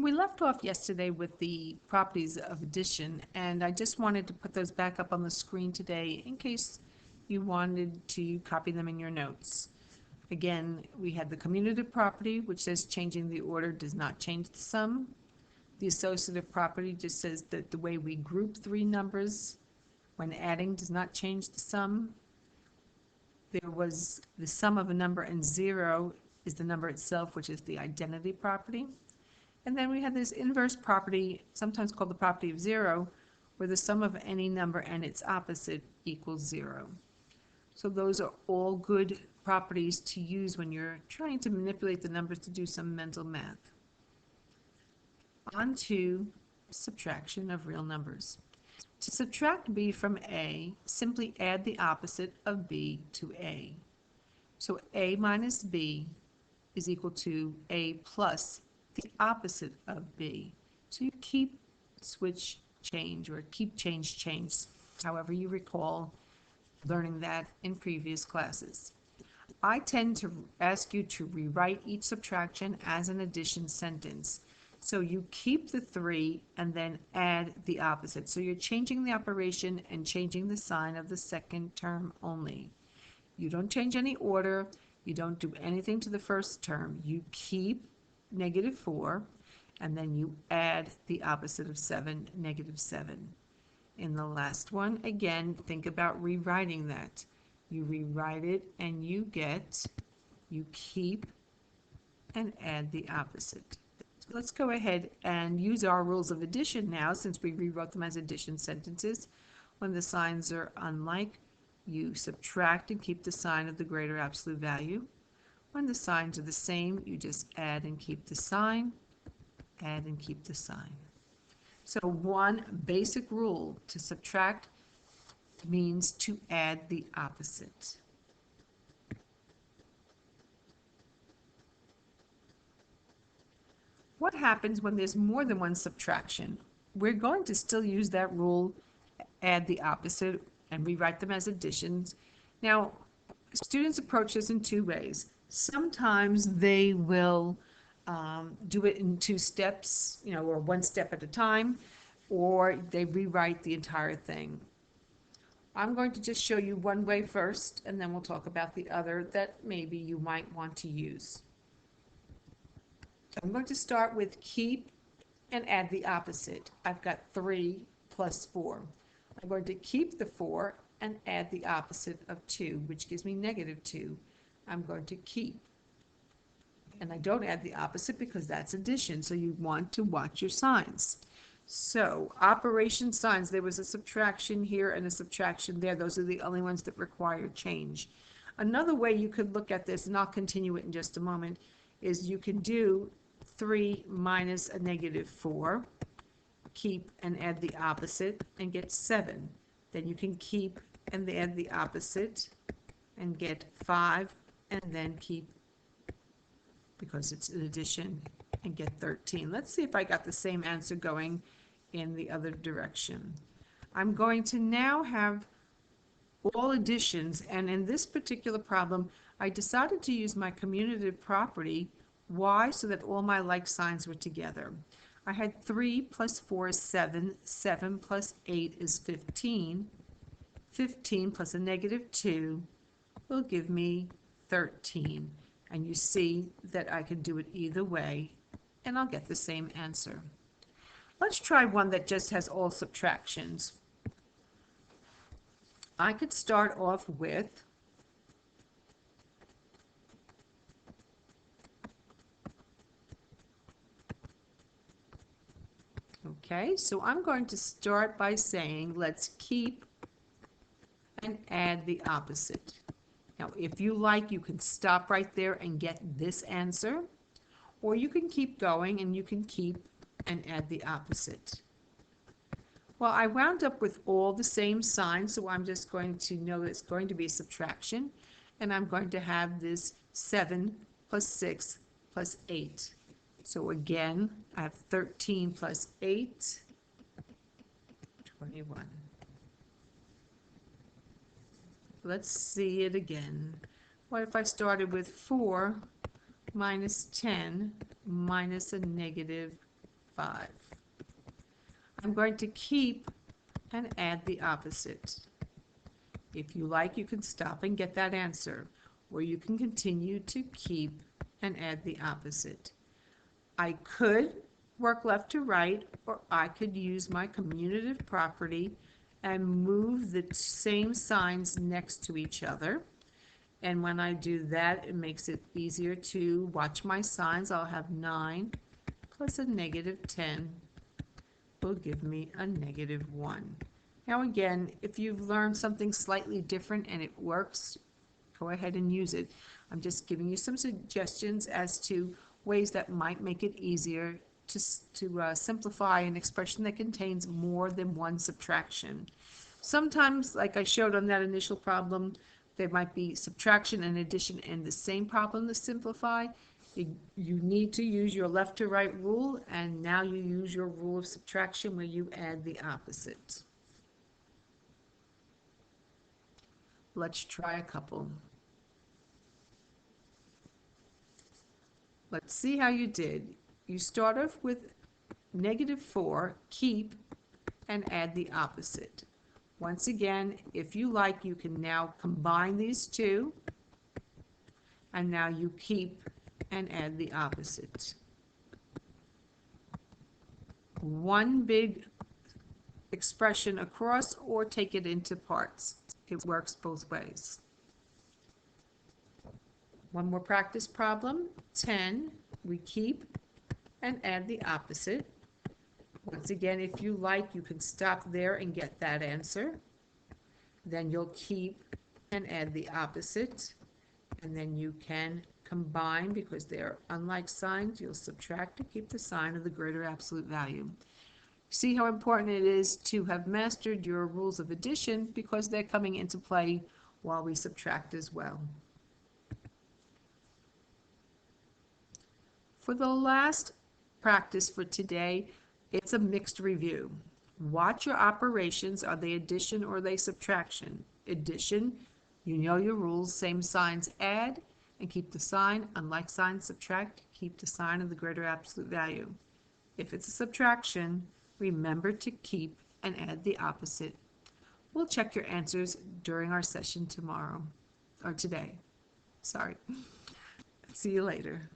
We left off yesterday with the properties of addition, and I just wanted to put those back up on the screen today in case you wanted to copy them in your notes. Again, we had the commutative property, which says changing the order does not change the sum. The associative property just says that the way we group three numbers when adding does not change the sum. There was the sum of a number and zero is the number itself, which is the identity property. And then we have this inverse property, sometimes called the property of zero, where the sum of any number and its opposite equals zero. So those are all good properties to use when you're trying to manipulate the numbers to do some mental math. On to subtraction of real numbers. To subtract b from a, simply add the opposite of b to a. So a minus b is equal to a plus the opposite of b. So you keep switch change or keep change, however you recall learning that in previous classes. I tend to ask you to rewrite each subtraction as an addition sentence. So you keep the 3 and then add the opposite. So you're changing the operation and changing the sign of the second term only. You don't change any order. You don't do anything to the first term. You keep -4, and then you add the opposite of 7, -7. In the last one, again, think about rewriting that. You rewrite it and you keep and add the opposite. So let's go ahead and use our rules of addition now, since we rewrote them as addition sentences. When the signs are unlike, you subtract and keep the sign of the greater absolute value. When the signs are the same, you just add and keep the sign, add and keep the sign. So one basic rule to subtract means to add the opposite. What happens when there's more than one subtraction? We're going to still use that rule, add the opposite, and rewrite them as additions. Now, students approach this in two ways. Sometimes they will do it in 2 steps, or 1 step at a time, or they rewrite the entire thing. I'm going to just show you one way first, and then we'll talk about the other that maybe you might want to use. So I'm going to start with keep and add the opposite. I've got 3 plus 4. I'm going to keep the 4 and add the opposite of 2, which gives me -2. I'm going to keep. And I don't add the opposite because that's addition, so you want to watch your signs. So operation signs, there was a subtraction here and a subtraction there. Those are the only ones that require change. Another way you could look at this, and I'll continue it in just a moment, is you can do 3 minus a -4, keep and add the opposite and get 7. Then you can keep and add the opposite and get 5, and then keep, because it's an addition, and get 13. Let's see if I got the same answer going in the other direction. I'm going to now have all additions, and in this particular problem I decided to use my commutative property. Why? So that all my like signs were together. I had 3 plus 4 is 7, 7 plus 8 is 15, 15 plus a -2 will give me 13. And you see that I can do it either way, and I'll get the same answer. Let's try one that just has all subtractions. I could start off with okay, so I'm going to start by saying let's keep and add the opposite. Now, if you like, you can stop right there and get this answer, or you can keep going and you can keep and add the opposite. Well, I wound up with all the same signs, so I'm just going to know it's going to be subtraction, and I'm going to have this 7 plus 6 plus 8. So again, I have 13 plus 8, 21. Let's see it again. What if I started with 4 minus 10 minus a 5. I'm going to keep and add the opposite. If you like, you can stop and get that answer, or you can continue to keep and add the opposite. I could work left to right, or I could use my commutative property and move the same signs next to each other. And when I do that, it makes it easier to watch my signs. I'll have 9 plus a negative 10 will give me a negative 1. Now again, if you've learned something slightly different and it works, go ahead and use it. I'm just giving you some suggestions as to ways that might make it easier to simplify an expression that contains more than one subtraction. Sometimes, like I showed on that initial problem, there might be subtraction and addition in the same problem to simplify. You need to use your left to right rule, and now you use your rule of subtraction where you add the opposite. Let's try a couple. Let's see how you did. You start off with negative 4, keep, and add the opposite. Once again, if you like, you can now combine these two, and now you keep and add the opposite. One big expression across, or take it into parts. It works both ways. One more practice problem. 10, we keep and add the opposite. Once again, if you like, you can stop there and get that answer. Then you'll keep and add the opposite. And then you can combine, because they're unlike signs. You'll subtract to keep the sign of the greater absolute value. See how important it is to have mastered your rules of addition, because they're coming into play while we subtract as well. For the last practice for today, it's a mixed review. Watch your operations. Are they addition or are they subtraction? Addition, you know your rules. Same signs, add and keep the sign. Unlike signs, subtract, keep the sign of the greater absolute value. If it's a subtraction, remember to keep and add the opposite. We'll check your answers during our session tomorrow, or today. Sorry. See you later.